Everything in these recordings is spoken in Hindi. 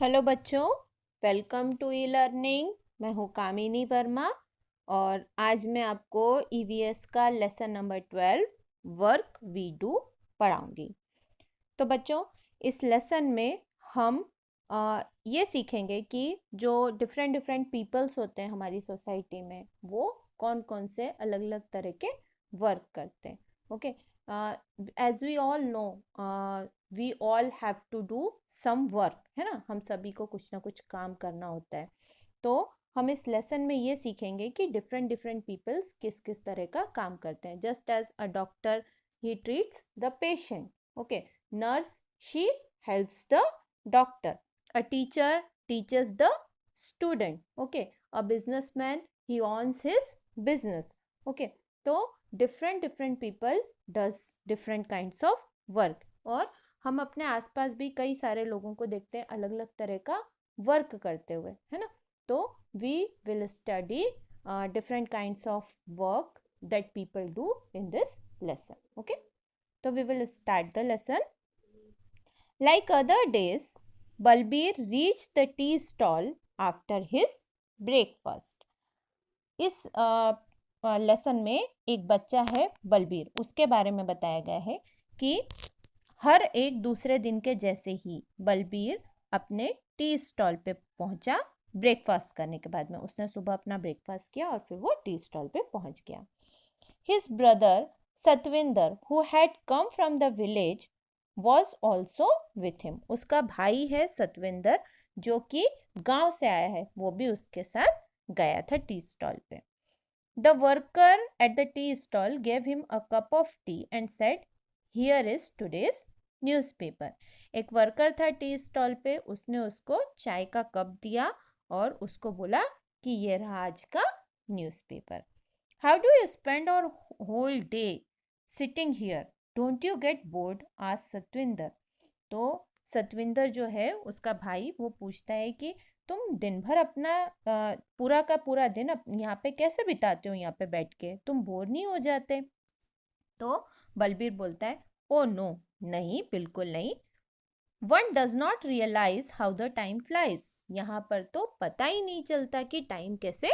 हेलो बच्चों, वेलकम टू ई लर्निंग। मैं हूँ कामिनी वर्मा और आज मैं आपको ईवीएस का lesson number 12 work we do पढ़ाऊंगी। तो बच्चों, इस लेसन में हम ये सीखेंगे कि जो डिफरेंट डिफरेंट पीपल्स होते हैं हमारी सोसाइटी में, वो कौन कौन से अलग अलग तरह के वर्क करते हैं। Okay, as we all know, we all have to do some work, है ना। हम सभी को कुछ ना कुछ काम करना होता है। तो हम इस लेसन में ये सीखेंगे कि डिफरेंट डिफरेंट पीपल्स किस किस तरह का काम करते हैं। Just as a doctor, he treats the patient. Okay, nurse, she helps the doctor. A teacher teaches the student. Okay, a businessman, he owns his business. Okay, तो different different people does different kinds of work। और हम अपने आसपास भी कई सारे लोगों को देखते हैं अलग अलग तरह का वर्क करते हुए, है ना। तो we will study different kinds of work that people do in this lesson। Okay, so we will start the lesson। Like other days, Balbir reached the tea stall after his breakfast। इस लेसन में एक बच्चा है बलबीर, उसके बारे में बताया गया है कि हर एक दूसरे दिन के जैसे ही बलबीर अपने टी स्टॉल पे पहुंचा। ब्रेकफास्ट करने के बाद में उसने सुबह अपना ब्रेकफास्ट किया और फिर वो टी स्टॉल पे पहुंच गया। His brother Satvinder, who had come from the village, was also with him। उसका भाई है सतविंदर जो कि गांव से आया है, वो भी उसके साथ गया था टी स्टॉल पे। The worker at the tea stall gave him a cup of tea and said, "Here is today's newspaper." एक वर्कर था टी स्टॉल पे, उसने उसको चाय का कप दिया और उसको बोला कि ये रहा आज का newspaper. How do you spend our whole day sitting here? Don't you get bored? asked Satwinder. तो सतविंदर जो है उसका भाई, वो पूछता है कि तुम दिन भर अपना पूरा का पूरा दिन यहाँ पे कैसे बिताते हो, यहाँ पे बैठ के तुम बोर नहीं हो जाते। तो बलबीर बोलता है, ओ नो, नहीं बिल्कुल नहीं। One does not realize how the time flies. यहाँ पर तो पता ही नहीं चलता कि टाइम कैसे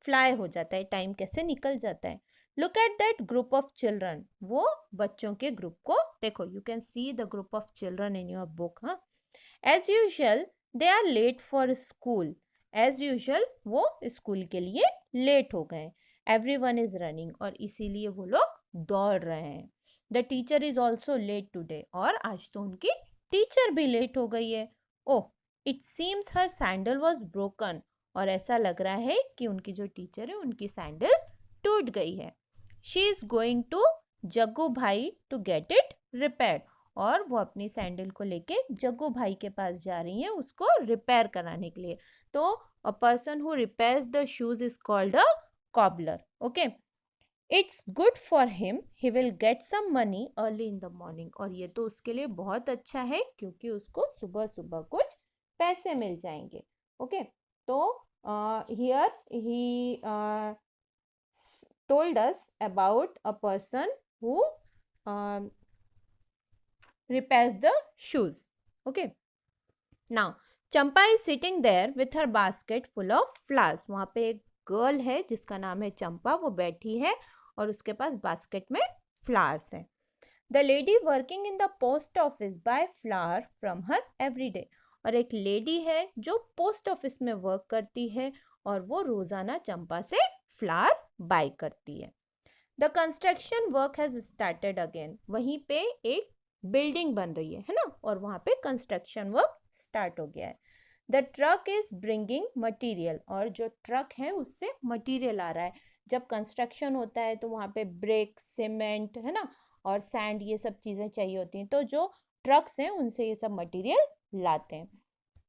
फ्लाई हो जाता है, टाइम कैसे निकल जाता है। Look at that group of children. वो बच्चों के ग्रुप को देखो। You can see the group of children in your book. हाँ, as usual they are late for school. As usual वो स्कूल के लिए लेट हो गए। एवरी वन इज रनिंग, और इसीलिए वो लोग दौड़ रहे हैं। The teacher is also let today, और आज तो उनकी टीचर भी लेट हो गई है। Oh, it seems her sandal was broken. और ऐसा लग रहा है कि उनकी जो टीचर है उनकी सैंडल टूट गई है। She is going to Jaggu भाई टू गेट इट रिपेयर। और वो अपनी सैंडल को लेके जग्गू भाई के पास जा रही हैं उसको रिपेयर कराने के लिए। तो a person who repairs the shoes is called a cobbler. Okay, it's good for him, he will get some money early in the morning. और ये तो उसके लिए बहुत अच्छा है क्योंकि उसको सुबह सुबह कुछ पैसे मिल जाएंगे। ओके, तो here he told us about a person who repairs the shoes. Okay, now Champa is sitting there with her basket full of flowers। वहाँ पे एक गर्ल है जिसका नाम है चंपा, वो बैठी है और उसके पास बास्केट में फ्लावर्स हैं। The lady working in the post office buy flower from her every day. और एक लेडी है जो पोस्ट ऑफिस में वर्क करती है और वो रोजाना चंपा से फ्लावर बाय करती है। The construction work has started again. वहीं पे एक बिल्डिंग बन रही है ना, और वहाँ पे कंस्ट्रक्शन वर्क स्टार्ट हो गया है। The truck is bringing material. और जो ट्रक है उससे मटीरियल आ रहा है। जब कंस्ट्रक्शन होता है तो वहाँ पे ब्रिक, सीमेंट, है ना, और सैंड, ये सब चीज़ें चाहिए होती हैं। तो जो ट्रक्स हैं उनसे ये सब मटीरियल लाते हैं।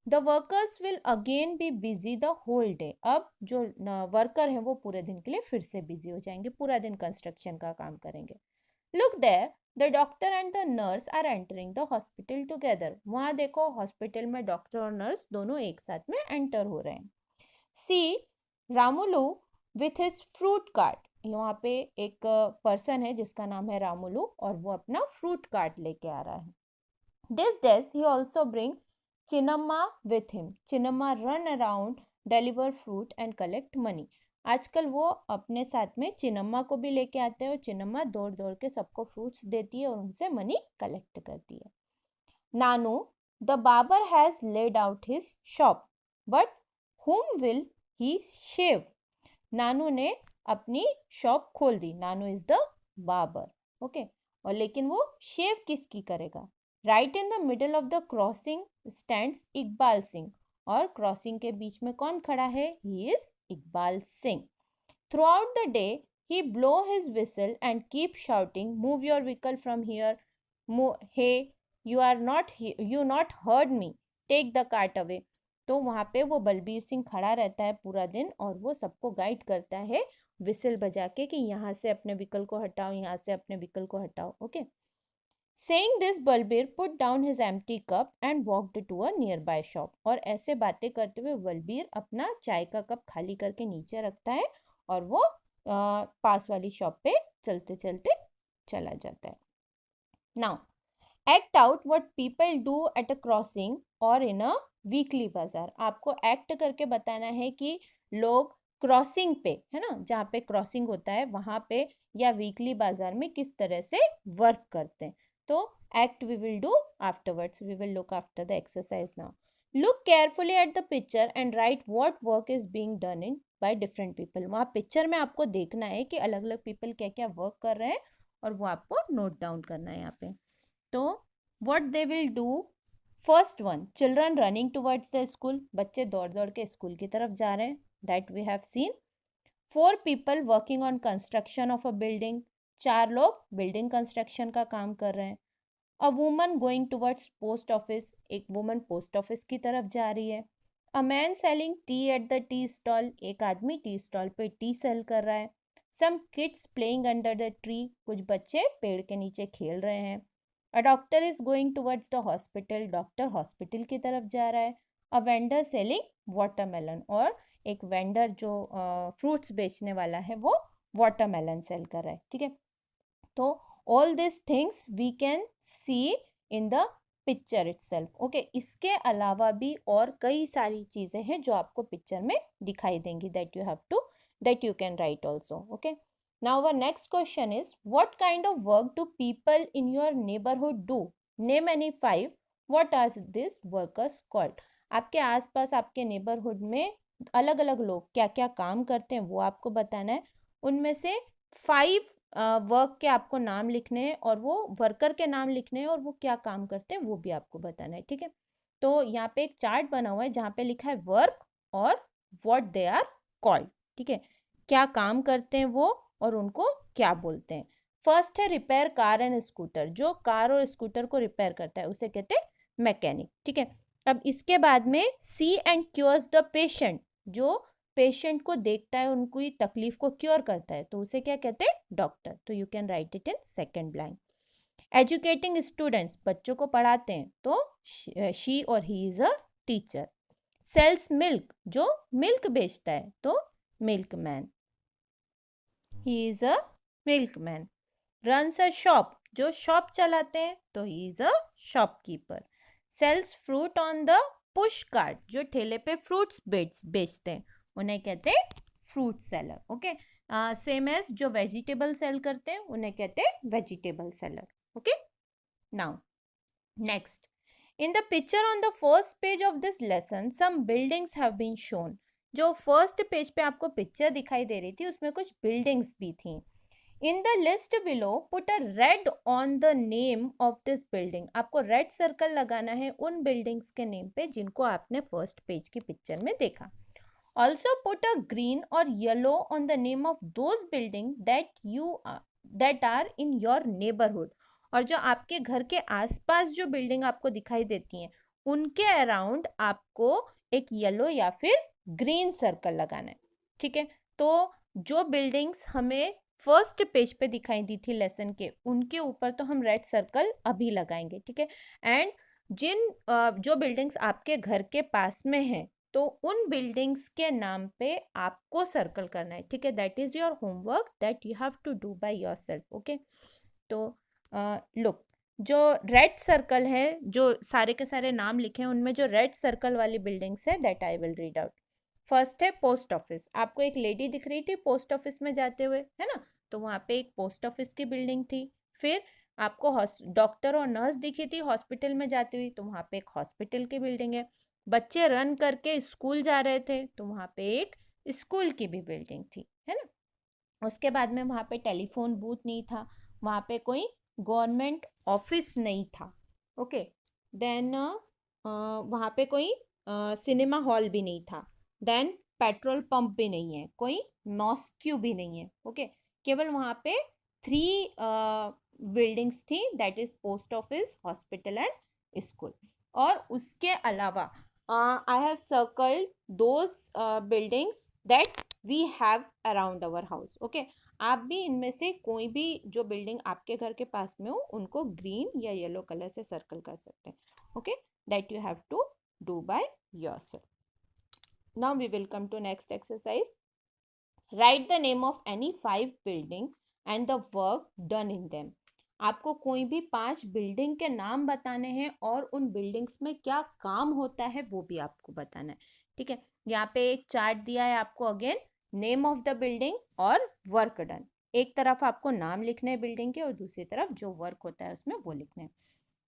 The workers will again be busy the whole day. अब जो वर्कर हैं वो पूरे दिन के लिए फिर से बिजी हो जाएंगे, पूरा दिन कंस्ट्रक्शन का काम करेंगे। Look there, the doctor and the nurse are entering the hospital together. वहाँ देखो, हॉस्पिटल में डॉक्टर और नर्स दोनों एक साथ में एंटर हो रहे हैं। See Ramulu with his fruit cart. वहाँ पे एक पर्सन है जिसका नाम है रामुलू और वो अपना फ्रूट कार्ट लेके आ रहा है। This days he also bring Chinnamma with him. Chinnamma run around, deliver fruit and collect money. आजकल वो अपने साथ में चिन्नम्मा को भी लेके आते हैं और चिन्नम्मा दौड़ दौड़ के सबको फ्रूट्स देती है और उनसे मनी कलेक्ट करती है. नानू, the barber has laid out his shop, but whom will he shave? नानू ने अपनी शॉप खोल दी. नानू इज द बार्बर. ओके, और लेकिन वो शेव किसकी करेगा? Right in the middle of the crossing stands Iqbal Singh. और क्रॉसिंग के बीच में कौन खड़ा है? He is Iqbal Singh. Through out the day he blow his whistle and keep shouting, move your vehicle from here, hey, you not heard me, take the cart away. तो वहाँ पे वो बलबीर सिंह खड़ा रहता है पूरा दिन और वो सबको गाइड करता है विसल बजा के कि यहाँ से अपने व्हीकल को हटाओ, यहाँ से अपने व्हीकल को हटाओ. Okay. Saying this, Balbir put down his empty cup and walked to a nearby shop. और ऐसे बातें करते हुए बलबीर अपना चाय का कप खाली करके नीचे रखता है और वो पास वाली शॉप पे चलते चलते चला जाता है. Now, act out what people do at a crossing or in a weekly bazaar. आपको एक्ट करके बताना है कि लोग क्रॉसिंग पे, है ना, जहाँ पे क्रॉसिंग होता है वहाँ पे या वीकली बाजार में किस तरह से वर्क करते हैं. तो act we will do afterwards. We will look after the exercise now. Look carefully at the picture and write what work is being done in by different people. वहाँ पिक्चर में आपको देखना है कि अलग अलग पीपल क्या क्या वर्क कर रहे हैं और वो आपको नोट डाउन करना है यहाँ पे. तो what they will do, first one, children running towards the school. बच्चे दौड़ दौड़ के स्कूल की तरफ जा रहे हैं. that we have seen. 4 people working on construction of a building. 4 लोग बिल्डिंग कंस्ट्रक्शन का काम कर रहे हैं. A woman going towards post office. एक वुमन पोस्ट ऑफिस की तरफ जा रही है. A man selling tea at the tea stall. एक आदमी टी स्टॉल पे टी सेल कर रहा है. Some kids playing under the tree. कुछ बच्चे पेड़ के नीचे खेल रहे हैं. A doctor is going towards the hospital. Doctor hospital की तरफ जा रहा है. A vendor selling watermelon. और एक वेंडर जो फ्रूट्स बेचने वाला है वो वाटरमेलन सेल कर रहा है. ठीक है. तो all this things we can see in the picture itself. Okay. इसके अलावा भी और कई सारी चीज़ें हैं जो आपको पिक्चर में दिखाई देंगी. That you can right also. Okay. Now our next question is, what kind of work do people in your neighborhood do? Name any 5. What are these workers called? आपके आसपास आपके नेबरहुड में अलग अलग लोग क्या क्या काम करते हैं वो आपको बताना है. उनमें से 5 वर्क के आपको नाम लिखने हैं और वो वर्कर के नाम लिखने हैं और वो क्या काम करते हैं वो भी आपको बताना है. ठीक है. तो यहाँ पे एक चार्ट बना हुआ है जहाँ पे लिखा है वर्क और व्हाट दे आर कॉल्ड. ठीक है. क्या काम करते हैं वो और उनको क्या बोलते हैं. फर्स्ट है रिपेयर कार एंड स्कूटर. जो कार और स्कूटर को रिपेयर करता है उसे कहते हैं मैकेनिक. ठीक है. अब इसके बाद में सी एंड क्योर्स द पेशेंट. जो पेशेंट को देखता है उनकी तकलीफ को क्योर करता है तो उसे क्या कहते हैं? डॉक्टर. तो you can write it in second line. Educating students. बच्चों को पढ़ाते हैं तो शी और he is a teacher. Sells milk. जो मिल्क बेचता है तो milkman. He is a milkman. Runs a shop. जो शॉप चलाते हैं तो he is a shopkeeper. Sells fruit on the push cart. जो ठेले पे फ्रूट्स बेचते हैं उन्हें कहते हैं fruit seller. Okay. Same as जो वेजिटेबल सेल करते हैं उन्हें कहते हैं vegetable seller. Okay. Now next. In the picture on the first page of this lesson, some buildings have been shown. जो फर्स्ट पेज पे आपको पिक्चर दिखाई दे रही थी उसमें कुछ बिल्डिंग्स भी थी. In the list below put a red on the name of this building. आपको रेड सर्कल लगाना है उन बिल्डिंग्स के नेम पे जिनको आपने फर्स्ट पेज की पिक्चर में देखा. ऑल्सो पुट अ ग्रीन और yellow on the name of those building that are in your neighbourhood. और जो आपके घर के आसपास जो बिल्डिंग आपको दिखाई देती हैं उनके अराउंड आपको एक येलो या फिर ग्रीन सर्कल लगाना है. ठीक है. तो जो बिल्डिंग्स हमें फर्स्ट पेज पे दिखाई दी थी लेसन के उनके ऊपर तो हम रेड सर्कल अभी लगाएंगे. ठीक है. एंड जो बिल्डिंग्स आपके घर के पास में हैं तो उन बिल्डिंग्स के नाम पे आपको सर्कल करना है. ठीक है. That is your homework that you have to do by yourself. Okay. तो लुक, जो रेड सर्कल है, जो सारे के सारे नाम लिखे हैं उनमें जो रेड सर्कल वाली बिल्डिंग्स है that I will read out. First है पोस्ट ऑफिस। आपको एक लेडी दिख रही थी पोस्ट ऑफिस में जाते हुए, है ना, तो वहाँ पे एक पोस्ट ऑफिस की बिल्डिंग थी। फिर आपको डॉक्टर और नर्स दिखी थी हॉस्पिटल में जाती हुई, तो वहाँ पे एक हॉस्पिटल की बिल्डिंग है। बच्चे रन करके स्कूल जा रहे थे, तो वहाँ पे एक स्कूल की भी बिल्डिंग थी, है ना। उसके बाद में वहाँ पे टेलीफोन बूथ नहीं था, वहाँ पे कोई गवर्नमेंट ऑफिस नहीं था। ओके, देन वहाँ पे कोई सिनेमा हॉल भी नहीं था। देन पेट्रोल पंप भी नहीं है, कोई मॉस्क्यू भी नहीं है। ओके, केवल वहाँ पे 3 बिल्डिंग्स थी, that is post office, hospital and school. और उसके अलावा I have circled those buildings that we have around our house. Okay, आप भी इनमें से कोई भी जो बिल्डिंग आपके घर के पास में हो उनको ग्रीन या येलो कलर से सर्कल कर सकते हैं। Okay, that you have to do by yourself. Now we will come to next exercise. Write the name of any 5 building and the work done in them. आपको कोई भी 5 बिल्डिंग के नाम बताने हैं और उन बिल्डिंग्स में क्या काम होता है वो भी आपको बताना है। ठीक है, यहाँ पे एक चार्ट दिया है आपको, again name of the building और वर्क डन। एक तरफ आपको नाम लिखने हैं बिल्डिंग के और दूसरी तरफ जो वर्क होता है उसमें वो लिखने हैं।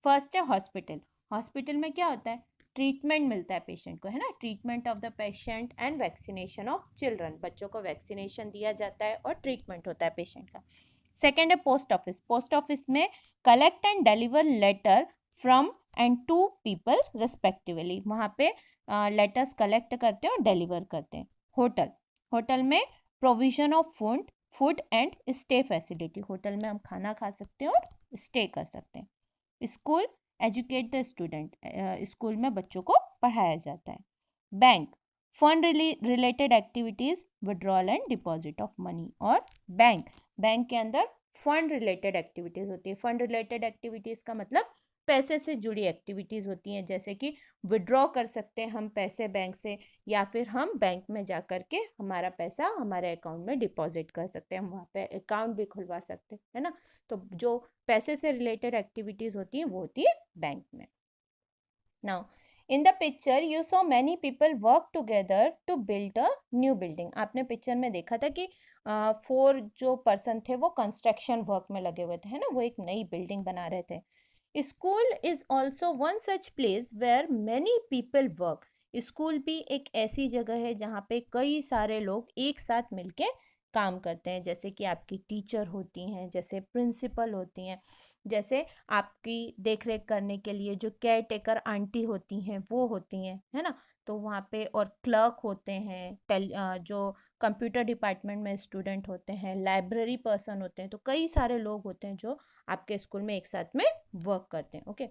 फर्स्ट है हॉस्पिटल। हॉस्पिटल में क्या होता है? ट्रीटमेंट मिलता है पेशेंट को, है ना, treatment of the patient and vaccination of children. बच्चों को वैक्सीनेशन दिया जाता है और ट्रीटमेंट होता है पेशेंट का। सेकेंड है पोस्ट ऑफिस। पोस्ट ऑफिस में collect and deliver letter from and to people respectively. वहाँ पे लेटर्स कलेक्ट करते हैं और डिलीवर करते हैं। होटल। होटल में provision of food, food and stay facility. Hotel में हम खाना खा सकते हैं और स्टे कर सकते हैं। School, educate the student. School में बच्चों को पढ़ाया जाता है। Bank, fund related activities, withdrawal and deposit of money. और बैंक, बैंक के अंदर फंड रिलेटेड एक्टिविटीज होती है। फंड रिलेटेड एक्टिविटीज का मतलब पैसे से जुड़ी एक्टिविटीज होती हैं, जैसे कि विड्रॉ कर सकते हैं हम पैसे बैंक से, या फिर हम बैंक में जा कर के हमारा पैसा हमारे अकाउंट में डिपॉजिट कर सकते हैं, हम वहाँ पे अकाउंट भी खुलवा सकते हैं, है ना। तो जो पैसे से रिलेटेड एक्टिविटीज होती हैं वो होती है बैंक में। Now in the picture you saw many people work together to build a new building. आपने पिक्चर में देखा था कि 4 जो पर्सन थे वो कंस्ट्रक्शन वर्क में लगे हुए थे, है ना, वो एक नई बिल्डिंग बना रहे थे। School is also one such place where many people work. School भी एक ऐसी जगह है जहाँ पे कई सारे लोग एक साथ मिलके काम करते हैं, जैसे कि आपकी टीचर होती हैं, जैसे प्रिंसिपल होती हैं, जैसे आपकी देख रेख करने के लिए जो केयर टेकर आंटी होती हैं वो होती हैं, है ना। तो वहाँ पे और क्लर्क होते हैं, जो कंप्यूटर डिपार्टमेंट में स्टूडेंट होते हैं, लाइब्रेरी पर्सन होते हैं। तो कई सारे लोग होते हैं जो आपके स्कूल में एक साथ में वर्क करते हैं। ओके,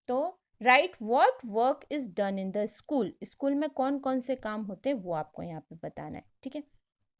तो right what work is done in the school. School में कौन कौन से काम होते हैं वो आपको यहाँ पे बताना है। ठीक है,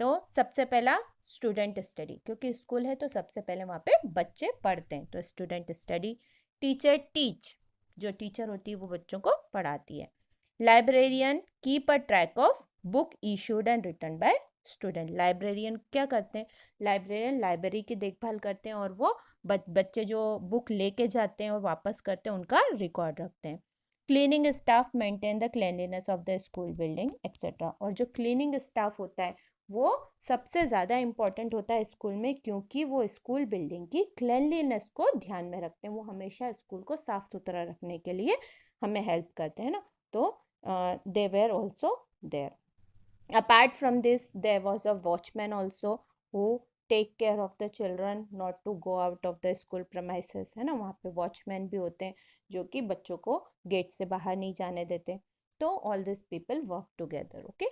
तो सबसे पहला स्टूडेंट स्टडी, क्योंकि स्कूल है तो सबसे पहले वहाँ पे बच्चे पढ़ते हैं, तो स्टूडेंट स्टडी। टीचर टीच, जो टीचर होती है वो बच्चों को पढ़ाती है। Librarian keep a track of book issued and return by student. Librarian क्या करते हैं? लाइब्रेरियन लाइब्रेरी की देखभाल करते हैं और वो बच्चे जो बुक लेके जाते हैं और वापस करते हैं उनका रिकॉर्ड रखते हैं। Cleaning staff maintain the cleanliness of the school building etcetera. और जो क्लीनिंग स्टाफ होता है वो सबसे ज़्यादा इम्पॉर्टेंट होता है स्कूल में, क्योंकि वो स्कूल बिल्डिंग की क्लेanलीनेस को ध्यान में रखते हैं। वो हमेशा स्कूल को साफ सुथरा रखने के लिए हमें हेल्प करते हैं ना। तो they were also there. Apart from this there was a watchman also who take care of the children not to go out of the school premises, है ना। वहाँ पे वॉचमैन भी होते हैं जो कि बच्चों को गेट से बाहर नहीं जाने देते। तो all this people work together. Okay,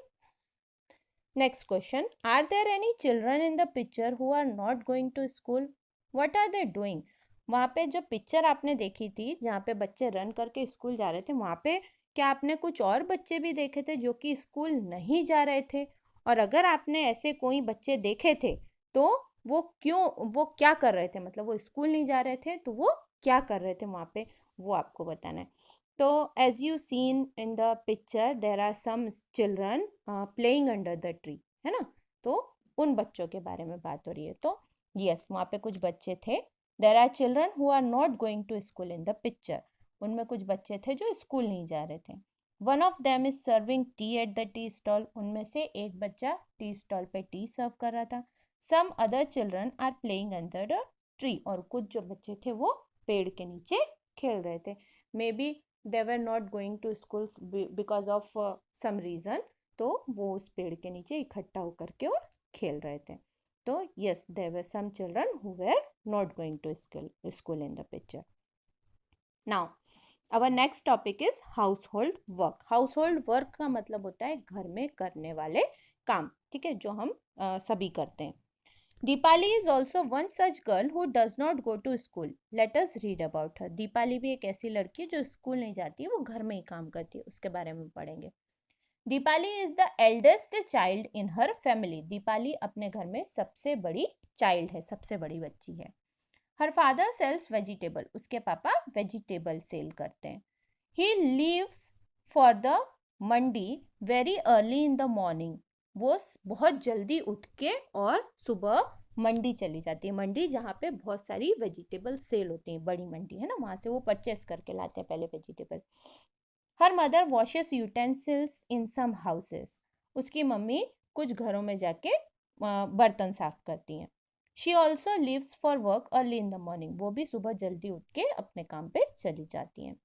next question, are there any children in the picture who are not going to school? What are they doing? वहाँ पे जो पिक्चर आपने देखी थी जहाँ पे बच्चे रन करके स्कूल जा रहे थे, वहाँ पे क्या आपने कुछ और बच्चे भी देखे थे जो कि स्कूल नहीं जा रहे थे? और अगर आपने ऐसे कोई बच्चे देखे थे तो वो क्या कर रहे थे, मतलब वो स्कूल नहीं जा रहे थे तो वो क्या कर रहे थे वहाँ पे, वो आपको बताना है। तो as you seen in the picture there are some children playing under the tree, है ना। तो उन बच्चों के बारे में बात हो रही है। तो यस, वहाँ पे कुछ बच्चे थे there are children who are not going to school in the picture. उनमें कुछ बच्चे थे जो स्कूल नहीं जा रहे थे। One of them is serving tea at the tea stall. उनमें से एक बच्चा टी स्टॉल पे टी सर्व कर रहा था। Some other children are playing under the tree. और कुछ जो बच्चे थे वो पेड़ के नीचे खेल रहे थे। Maybe they were not going to school because of some reason. तो वो उस पेड़ के नीचे इकट्ठा होकर के और खेल रहे थे। तो yes, there were some children who were not going to school in the picture. Now our next topic is household work. Household work का मतलब होता है घर में करने वाले काम, ठीक है, जो हम सभी करते हैं। Deepali is also one such girl who does not go to school. Let us read about her. Deepali भी एक ऐसी लड़की है जो स्कूल नहीं जाती है, वो घर में ही काम करती है, उसके बारे में पढ़ेंगे। Deepali is the eldest child in her family. Deepali अपने घर में सबसे बड़ी चाइल्ड है, सबसे बड़ी बच्ची है। Her father sells vegetable. उसके पापा वेजिटेबल सेल करते हैं। He leaves for the mandi very early in the morning. वो बहुत जल्दी उठ के और सुबह मंडी चली जाती है। मंडी जहाँ पे बहुत सारी वेजिटेबल सेल होती हैं, बड़ी मंडी है ना, वहाँ से वो परचेस करके लाते हैं पहले vegetable. Her mother washes utensils in some houses. उसकी मम्मी कुछ घरों में जाके बर्तन साफ करती हैं। She also leaves for work early in the morning. वो भी सुबह जल्दी उठ के अपने काम पे चली जाती हैं।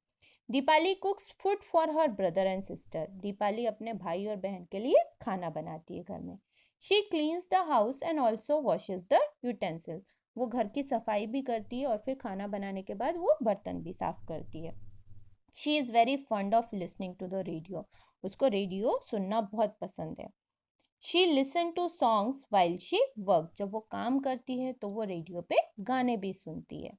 Deepali कुक्स food for her brother and sister. Deepali अपने भाई और बहन के लिए खाना बनाती है घर में। She cleans the house and also washes the utensils. वो घर की सफाई भी करती है और फिर खाना बनाने के बाद वो बर्तन भी साफ करती है। She is very fond of listening to the radio. उसको रेडियो सुनना बहुत पसंद है। She listen to songs while she work. जब वो काम करती है तो वो रेडियो पे गाने भी सुनती है।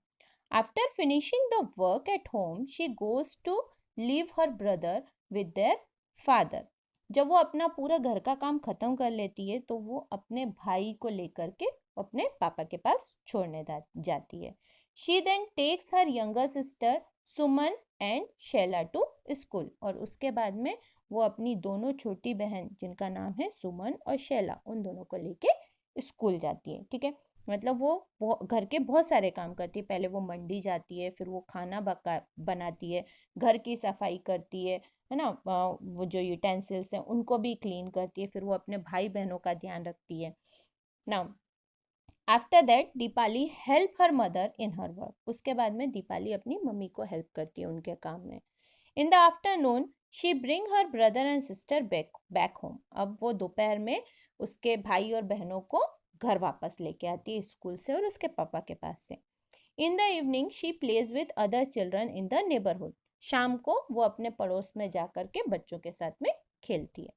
After finishing the work at home she goes to leave her brother with their father. जब वो अपना पूरा घर का काम खत्म कर लेती है तो वो अपने भाई को लेकर के अपने पापा के पास छोड़ने जाती है। She then takes her younger sister Suman and Shaila to school. और उसके बाद में वो अपनी दोनों छोटी बहन जिनका नाम है सुमन और शैला, उन दोनों को लेके स्कूल जाती है, ठीक है। मतलब वो घर के बहुत सारे काम करती है। पहले वो मंडी जाती है, फिर वो खाना बनाती है, घर की सफाई करती है ना, वो जो यूटेंसिल्स हैं उनको भी क्लीन करती है, फिर वो अपने भाई बहनों का ध्यान रखती है। Now after that Deepali help her mother in her work. उसके बाद में दीपाली अपनी मम्मी को हेल्प करती है उनके काम में। In the afternoon she bring her brother and sister back home. अब वो दोपहर में उसके भाई और बहनों को घर वापस लेके आती है स्कूल से और उसके पापा के पास से। इन the evening she plays with other children in the neighbourhood. शाम को वो अपने पड़ोस में जा कर के बच्चों के साथ में खेलती है।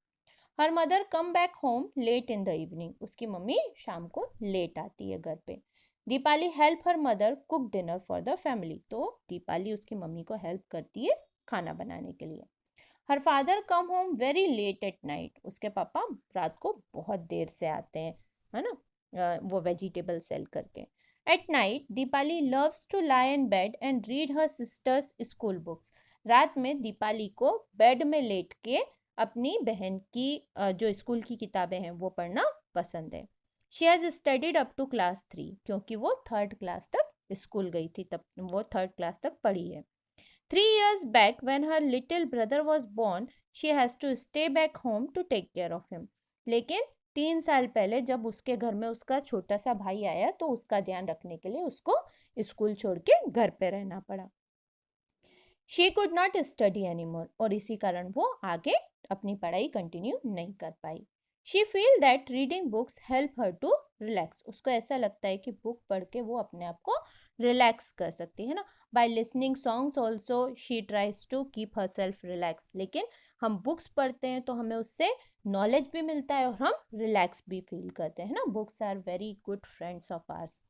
Her mother come back home late in the evening. उसकी मम्मी शाम को लेट आती है घर पे। Deepali help her mother cook dinner for the family. तो दीपाली उसकी मम्मी को हेल्प करती है खाना बनाने के लिए। Her father come home very late at night. उसके पापा रात को बहुत देर से आते हैं, है ना, वो वेजिटेबल सेल करके। At night Deepali loves to lie in bed and read her sister's school books. रात में दीपाली को बेड में लेट के अपनी बहन की जो स्कूल की किताबें हैं वो पढ़ना पसंद है। She has studied up to class 3। क्योंकि वो 3rd क्लास तक स्कूल गई थी, तब वो 3rd क्लास तक पढ़ी है। 3 years back, when her little brother was born, she has to stay back home to take care of him. लेकिन 3 साल पहले जब उसके घर में उसका छोटा सा भाई आया तो उसका ध्यान रखने के लिए उसको स्कूल छोड़ के घर पे रहना पड़ा। She could not study any more. और इसी कारण वो आगे अपनी पढ़ाई कंटिन्यू नहीं कर पाई। She feel that reading books help her to relax. उसको ऐसा लगता है कि बुक पढ़ के वो अपने आप को रिलैक्स कर सकती है ना। By listening songs also she tries to keep herself relax. लेकिन हम बुक्स पढ़ते हैं तो हमें उससे नॉलेज भी मिलता है और हम रिलैक्स भी फील करते हैं ना। Books are very good friends of ours.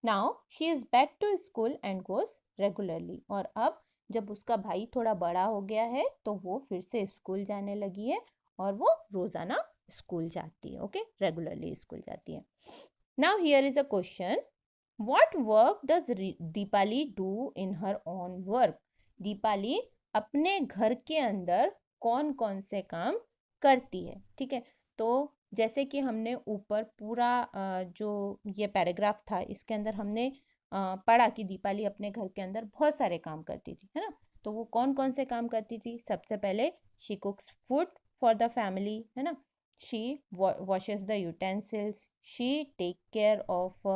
Now she is back to school and goes regularly. और अब जब उसका भाई थोड़ा बड़ा हो गया है तो वो फिर से स्कूल जाने लगी है और वो रोज़ाना स्कूल जाती है, ओके, रेगुलरली स्कूल जाती है। Now here is a question, what work does Deepali do in her own work. Deepali अपने घर के अंदर कौन कौन से काम करती है, ठीक है। तो जैसे कि हमने ऊपर पूरा जो ये पैराग्राफ था इसके अंदर हमने पढ़ा कि दीपाली अपने घर के अंदर बहुत सारे काम करती थी, है ना। तो वो कौन कौन से काम करती थी? सबसे पहले she cooks food for the family, है ना। She washes the utensils, she take care of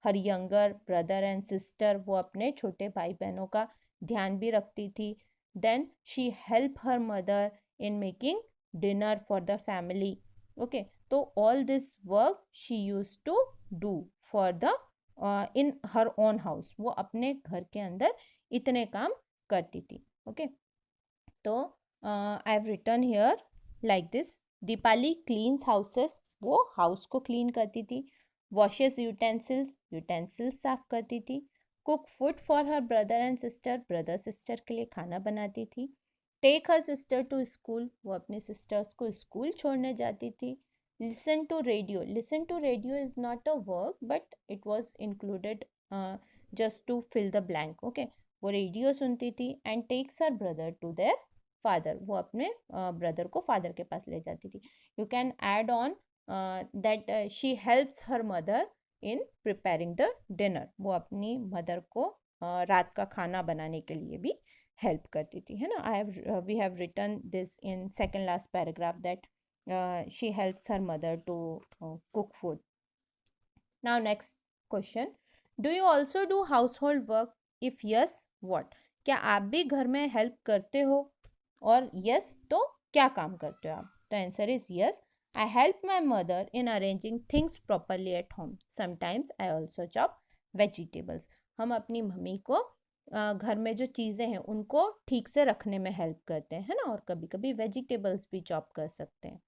her younger brother and sister, वो अपने छोटे भाई बहनों का ध्यान भी रखती थी। Then she help her mother in making dinner for the family. Okay, तो all this work she use to do for the in her own house, वो अपने घर के अंदर इतने काम करती थी। ओके, तो I have written here like this, Deepali cleans houses, वो हाउस को क्लीन करती थी। वॉशेस यूटेंसिल्स, यूटेंसिल्स साफ करती थी। Cook food for her brother and sister, brother sister के लिए खाना बनाती थी। Take her sister to school, वो अपनी सिस्टर्स को स्कूल छोड़ने जाती थी। Listen to radio, listen to radio is not a work but it was included just to fill the blank. Okay, वो रेडियो सुनती थी। And takes her brother to their father, वो अपने ब्रदर को फादर के पास ले जाती थी। You can add on that she helps her mother in preparing the dinner, वो अपनी मदर को रात का खाना बनाने के लिए भी हेल्प करती थी, है ना। We have written this in second last paragraph that she helps her mother to cook food. Now next question, do you also do household work? If yes, what? क्या आप भी घर में हेल्प करते हो? और yes तो क्या काम करते हो आप? तो answer is yes, I help my mother in arranging things properly at home. Sometimes I also chop vegetables. हम अपनी मम्मी को घर में जो चीज़ें हैं उनको ठीक से रखने में हेल्प करते हैं, है ना। और कभी कभी वेजिटेबल्स भी चॉप कर सकते हैं।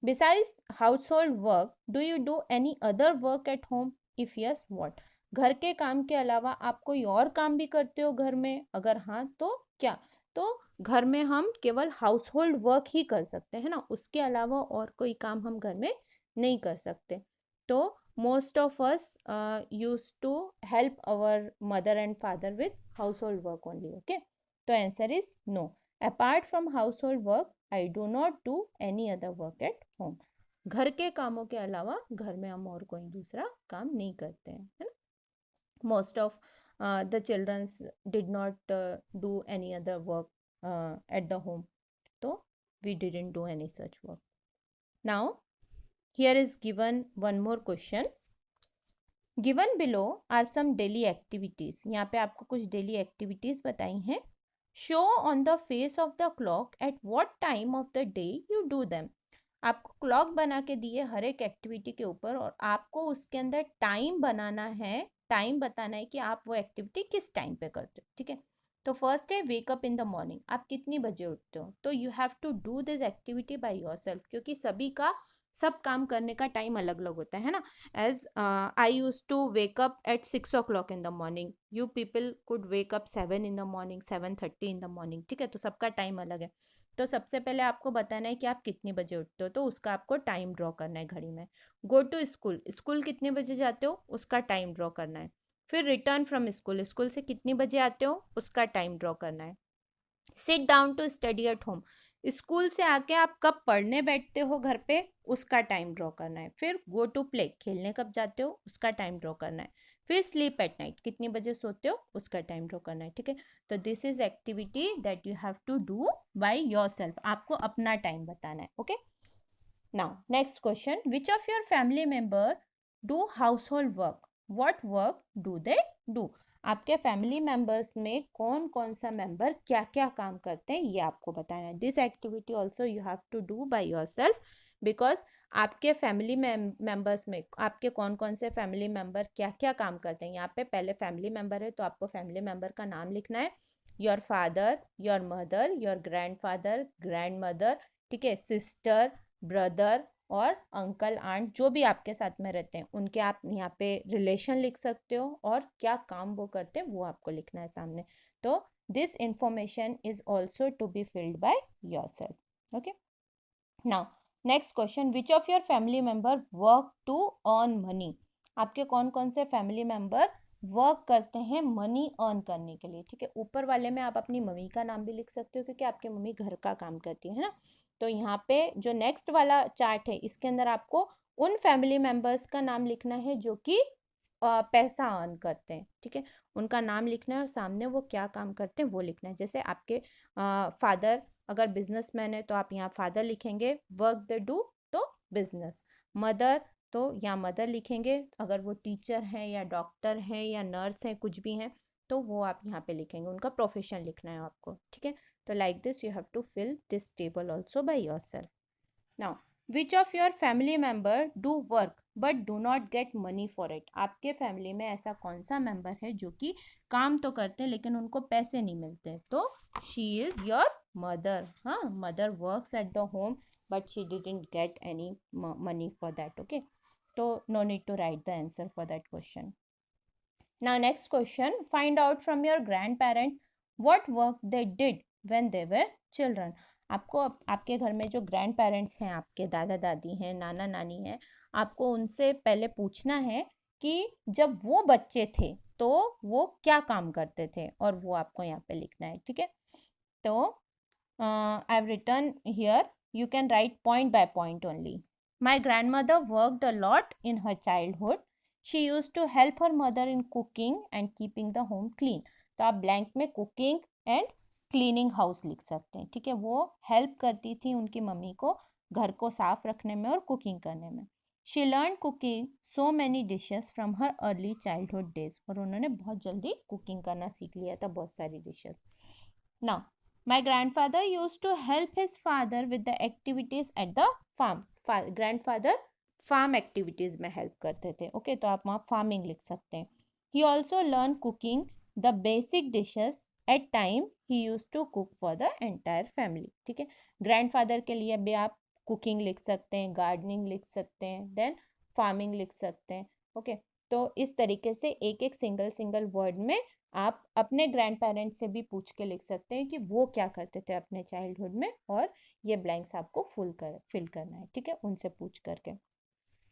Besides household work, do you do any other work at home? If yes, what? घर के काम के अलावा आप कोई और काम भी करते हो घर में? अगर हाँ तो क्या? तो घर में हम केवल हाउस होल्ड वर्क ही कर सकते हैं ना, उसके अलावा और कोई काम हम घर में नहीं कर सकते। तो most of us use to help our mother and father with household work only. Okay, तो answer is no, apart from household work I do not do any other work at home. घर के कामों के अलावा घर में हम और कोई दूसरा काम नहीं करते हैं, है ना। Most of the childrens did not do any other work at the home, तो we didn't do any such work. Now here is given one more question, given below are some daily activities, यहाँ पे आपको कुछ डेली एक्टिविटीज बताई हैं। Show on the face of the clock at what time of the day you do them. आपको क्लॉक बना के दिए हर एक एक्टिविटी के ऊपर, और आपको उसके अंदर टाइम बनाना है, टाइम बताना है कि आप वो एक्टिविटी किस टाइम पे करते हो। ठीक है, तो फर्स्ट है वेकअप इन द मॉर्निंग, आप कितनी बजे उठते हो? तो you have to do this activity by yourself, क्योंकि सभी का सब काम करने का टाइम अलग अलग होता है ना। As I use to wake up at 6 o'clock in the morning, you people could wake up 7 in the morning, 7:30 in the morning। ठीक है, तो सबका टाइम अलग है। तो सबसे पहले आपको बताना है कि आप कितनी बजे उठते हो, तो उसका आपको टाइम ड्रॉ करना है घड़ी में। गो टू स्कूल, स्कूल कितने बजे जाते हो, उसका टाइम ड्रॉ करना है। फिर रिटर्न फ्रॉम स्कूल, स्कूल से कितनी बजे आते हो, उसका टाइम ड्रॉ करना है। Sit down to study at home, school से आके आप कब पढ़ने बैठते हो घर पे, उसका टाइम ड्रॉ करना है। फिर गो टू प्ले, खेलने कब जाते हो, उसका टाइम ड्रॉ करना है। फिर स्लीप एट नाइट, कितनी बजे सोते हो, उसका टाइम ड्रॉ करना है। ठीक है, तो this is activity that you have to do by yourself, आपको अपना टाइम बताना है। Okay, now next question, which of your family member do household work? What work do they do? आपके फैमिली मेंबर्स में कौन कौन सा मेंबर क्या क्या काम करते हैं, ये आपको बताना है। This activity also you have to do by yourself, because आपके फैमिली मेंबर्स में आपके कौन कौन से फैमिली मेंबर क्या क्या काम करते हैं। यहाँ पे पहले फैमिली मेंबर है, तो आपको फैमिली मेंबर का नाम लिखना है। Your father, your mother, your grandfather, grand mother, ठीक है, सिस्टर, ब्रदर और अंकल आंट, जो भी आपके साथ में रहते हैं उनके आप यहाँ पे रिलेशन लिख सकते हो, और क्या काम वो करते हैं वो आपको लिखना है सामने। तो this information is also to be filled by yourself. Okay, now next question, which of your family member work to earn money? आपके कौन कौन से फैमिली मेंबर वर्क करते हैं मनी अर्न करने के लिए। ठीक है, ऊपर वाले में आप अपनी मम्मी का नाम भी लिख सकते हो, क्योंकि आपकी मम्मी घर का काम करती है ना। तो यहाँ पे जो नेक्स्ट वाला चार्ट है, इसके अंदर आपको उन फैमिली मेंबर्स का नाम लिखना है जो कि पैसा अर्न करते हैं, ठीक है। उनका नाम लिखना है और सामने वो क्या काम करते हैं वो लिखना है। जैसे आपके फादर अगर बिजनेसमैन है तो आप यहाँ फादर लिखेंगे, वर्क द डू तो बिजनेस। मदर तो यहाँ मदर लिखेंगे, अगर वो टीचर हैं या डॉक्टर हैं या नर्स हैं कुछ भी हैं तो वो आप यहाँ पे लिखेंगे, उनका प्रोफेशन लिखना है आपको, ठीक है। तो like this you have to fill this table also by yourself. Now which of your family member do work but do not get money for it. आपके फैमिली में ऐसा कौन सा मेंबर है जो कि काम तो करते हैं लेकिन उनको पैसे नहीं मिलते, तो शी इज योर मदर। हाँ, mother works at the home but she didn't get any money for that, okay. तो no need to write the answer for that question. Now next question, find out from your grandparents what work they did when they were children. आपको आपके घर में जो ग्रैंड पेरेंट्स हैं, आपके दादा दादी हैं, नाना नानी हैं, आपको उनसे पहले पूछना है कि जब वो बच्चे थे तो वो क्या काम करते थे, और वो आपको यहाँ पे लिखना है, ठीक है। तो I have written here, you can write point by point only. My grandmother worked a lot in her childhood. She used to help her mother in cooking and keeping the home clean. तो आप ब्लैंक में कुकिंग एंड क्लीनिंग हाउस लिख सकते हैं, ठीक है। वो हेल्प करती थी उनकी मम्मी को घर को साफ रखने में और कुकिंग करने में। She learn cooking so many dishes from her early childhood days, और उन्होंने बहुत जल्दी कुकिंग करना सीख लिया था, बहुत सारी dishes. Now My grandfather used to help his father with the activities at the farm. Grandfather farm activities में help करते थे, ओके। तो आप वहाँ farming लिख सकते हैं। He also learned cooking the basic dishes at time he used to cook for the entire family, ठीक है। ग्रैंडफादर के लिए भी आप कुकिंग लिख सकते हैं, गार्डनिंग लिख सकते हैं, देन फार्मिंग लिख सकते हैं, ओके। तो इस तरीके से एक एक सिंगल वर्ड में आप अपने ग्रैंड पेरेंट्स से भी पूछ के लिख सकते हैं कि वो क्या करते थे अपने चाइल्डहुड में, और ये ब्लैंक्स आपको फिल करना है, ठीक है, उनसे पूछ करके।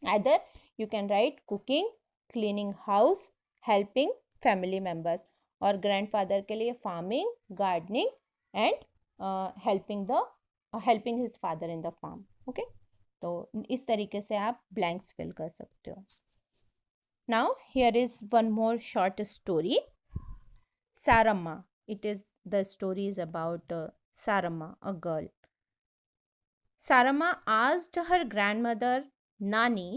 Either you can write cooking, cleaning house, helping family members, और ग्रैंडफादर के लिए farming, gardening and helping his father in the farm, okay. तो इस तरीके से आप ब्लैंक्स फिल कर सकते हो। Now here is one more short story, Saramma. The story is about Saramma, a girl. Saramma asked her grandmother Nani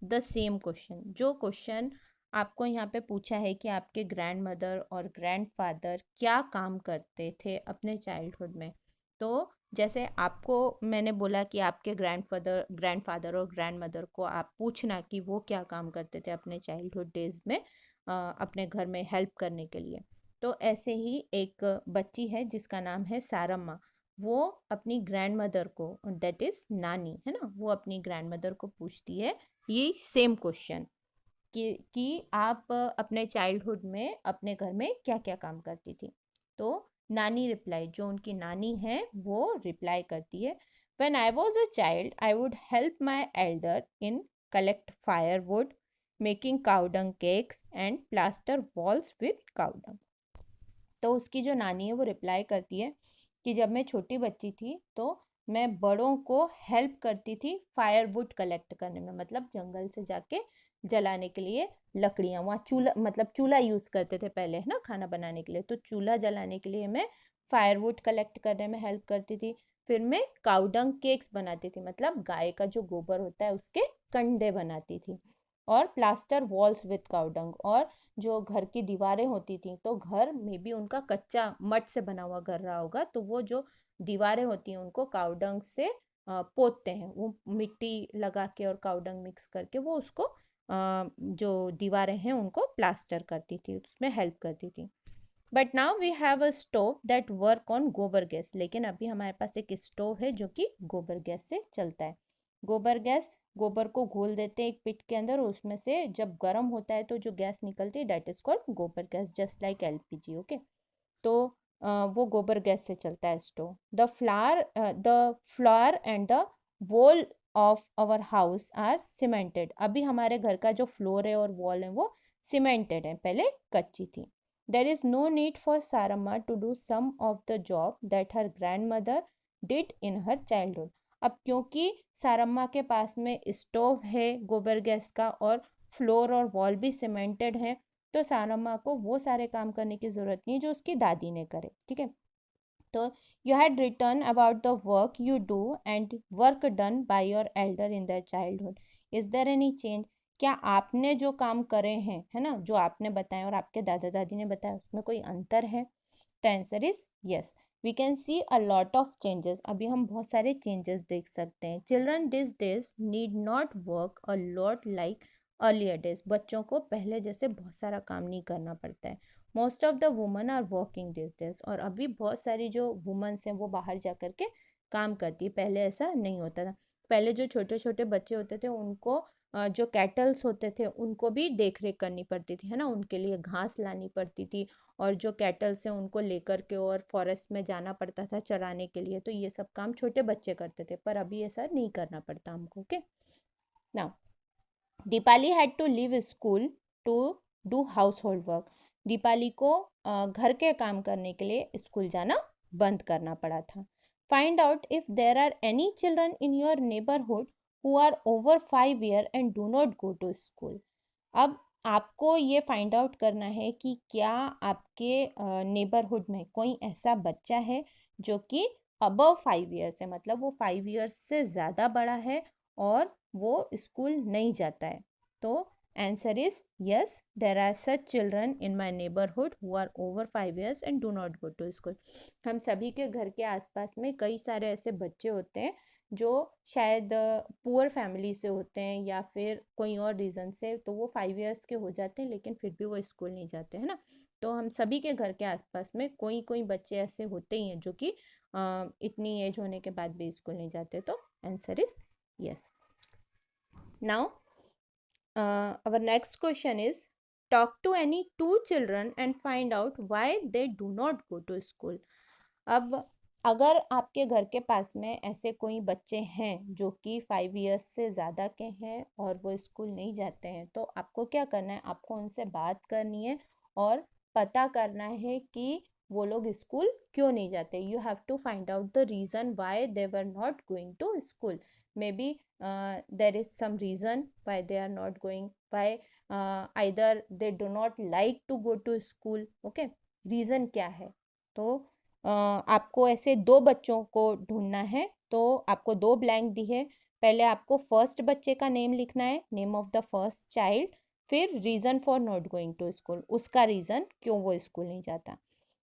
the same question. जो क्वेश्चन आपको यहाँ पे पूछा है कि आपके ग्रैंड मदर और ग्रैंडफादर क्या काम करते थे अपने चाइल्डहुड में, तो जैसे आपको मैंने बोला कि आपके ग्रैंडफादर और ग्रैंड मदर को आप पूछना कि वो क्या काम करते थे अपने चाइल्डहुड डेज में अपने घर में हेल्प करने के लिए। तो ऐसे ही एक बच्ची है जिसका नाम है सारम्मा, वो अपनी ग्रैंड मदर को, दैट इज नानी है ना, वो अपनी ग्रैंड मदर को पूछती है ये सेम क्वेश्चन कि आप अपने चाइल्डहुड में अपने घर में क्या क्या काम करती थी। तो नानी रिप्लाई, जो उनकी नानी है वो रिप्लाई करती है, when I was a child I would help my Elder in collect firewood, making cow dung cakes and plaster walls with cow dung. तो उसकी जो नानी है वो रिप्लाई करती है कि जब मैं छोटी बच्ची थी तो मैं बड़ों को हेल्प करती थी फायरवुड कलेक्ट करने में, मतलब जंगल से जाके जलाने के लिए लकड़ियाँ, वहाँ चूल्हा मतलब चूल्हा यूज़ करते थे पहले है ना खाना बनाने के लिए, तो चूल्हा जलाने के लिए मैं फायरवुड कलेक्ट करने में हेल्प करती थी। फिर मैं काउडंग केक्स बनाती थी, मतलब गाय का जो गोबर होता है उसके कंडे बनाती थी, और प्लास्टर वॉल्स विथ काउडंग, और जो घर की दीवारें होती थी, तो घर में भी उनका कच्चा मड से बना हुआ घर रहा होगा, तो वो जो दीवारें होती हैं उनको काउडंग से पोतते हैं, वो मिट्टी लगा के और काउडंग मिक्स करके वो उसको जो दीवारें हैं उनको प्लास्टर करती थी, उसमें हेल्प करती थी। But now we have a stove that work on gobar gas, लेकिन अभी हमारे पास एक स्टोव है जो कि गोबर गैस से चलता है। गोबर गैस, गोबर को घोल देते हैं एक पिट के अंदर, उसमें से जब गर्म होता है तो जो गैस निकलती है that is called gobar gas, just like LPG, okay. तो वो गोबर गैस से चलता है stove. The floor and the wall of our house are cemented, अभी हमारे घर का जो फ्लोर है और वॉल है वो सीमेंटेड है, पहले कच्ची थी। There is no need for Saramma to do some of the job that her grandmother did in her childhood. अब क्योंकि सारम्मा के पास में स्टोव है गोबर गैस का और फ्लोर और वॉल भी सीमेंटेड है, तो सारमा को वो सारे काम करने की ज़रूरत नहीं है जो उसकी दादी ने करे, ठीक है। तो you had return about the work you do and work done by your elder in the childhood, is there any change? क्या आपने जो काम करे हैं, है ना, जो आपने बताया और आपके दादा दादी ने बताया, उसमें कोई अंतर है? The answer is yes. We can see a lot of changes, अभी हम बहुत सारे चेंजेस देख सकते हैं। Children this days need not work a lot like earlier days, बच्चों को पहले जैसे बहुत सारा काम नहीं करना पड़ता है। Most of the woman are working this days, और अभी बहुत सारी जो वुमेंस हैं वो बाहर जा कर के काम करती है, पहले ऐसा नहीं होता था। पहले जो छोटे छोटे बच्चे होते थे उनको जो कैटल्स होते थे उनको भी देख रेख करनी पड़ती थी, है ना, उनके लिए घास लानी पड़ती थी, और जो कैटल्स हैं उनको लेकर के और फॉरेस्ट में जाना पड़ता था चराने के लिए, तो ये सब काम छोटे बच्चे करते थे, पर अभी ऐसा नहीं करना पड़ता हमको। Okay, now Deepali had to leave school to do household work, दीपाली को घर के काम करने के लिए स्कूल जाना बंद करना पड़ा था। Find out if there are any children in your neighbourhood who are over 5 year and do not go to school. अब आपको ये फाइंड आउट करना है कि क्या आपके नेबरहुड में कोई ऐसा बच्चा है जो कि अबव 5 ईयर्स है, मतलब वो 5 ईयर्स से ज़्यादा बड़ा है और वो स्कूल नहीं जाता है। तो answer is yes, there are such children in my neighbourhood who are over 5 years and do not go to school. हम सभी के घर के आसपास में कई सारे ऐसे बच्चे होते हैं जो शायद पुअर फैमिली से होते हैं या फिर कोई और रीज़न से, तो वो 5 ईयर्स के हो जाते हैं लेकिन फिर भी वो स्कूल नहीं जाते, है ना। तो हम सभी के घर के आसपास में कोई कोई बच्चे ऐसे होते ही हैं जो कि इतनी एज होने के बाद भी स्कूल नहीं जाते, तो answer is yes. Now our next question is, talk to any two children and find out why they do not go to school। अब अगर आपके घर के पास में ऐसे कोई बच्चे हैं जो कि 5 ईयर्स से ज़्यादा के हैं और वो स्कूल नहीं जाते हैं, तो आपको क्या करना है, आपको उनसे बात करनी है और पता करना है कि वो लोग स्कूल क्यों नहीं जाते। You have to find out the reason why they were not going to school. Maybe there is some reason why they are not going, why either they do not like to go to school। okay, reason क्या है? तो आपको ऐसे दो बच्चों को ढूंढना है, तो आपको दो ब्लैंक दी है। पहले आपको फर्स्ट बच्चे का नेम लिखना है, name of the first child, फिर reason for not going to school, उसका रीज़न क्यों वो स्कूल नहीं जाता।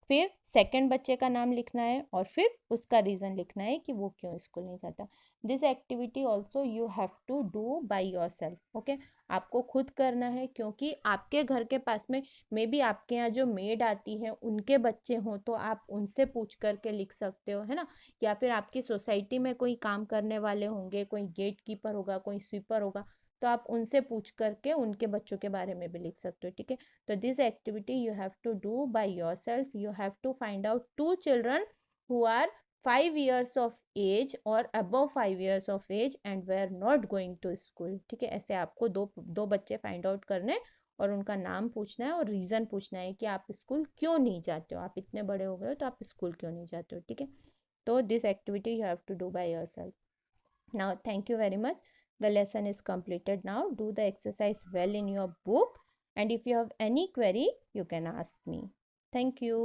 फिर सेकंड बच्चे का नाम लिखना है और फिर उसका रीज़न लिखना है कि वो क्यों स्कूल नहीं जाता। This activity also you have to do by yourself. Okay, आपको खुद करना है, क्योंकि आपके घर के पास में मे बी आपके यहाँ जो मेड आती है उनके बच्चे हों तो आप उनसे पूछ करके लिख सकते हो, है ना। या फिर आपकी सोसाइटी में कोई काम करने वाले होंगे, कोई गेट कीपर होगा, कोई स्वीपर होगा, तो आप उनसे पूछ करके उनके बच्चों के बारे में भी लिख सकते हो, ठीक है। तो this activity you have to do by yourself. You have to find out two children who are 5 years of age और above 5 years of age and they are not going to school, ठीक है। ऐसे आपको दो दो बच्चे फाइंड आउट करने और उनका नाम पूछना है और रीज़न पूछना है कि आप स्कूल क्यों नहीं जाते हो, आप इतने बड़े हो गए हो तो आप स्कूल क्यों नहीं जाते हो, ठीक है। तो this activity you have to do by yourself. Now, thank you very much. The lesson is completed now. Do the exercise well in your book. And if you have any query, you can ask me. Thank you.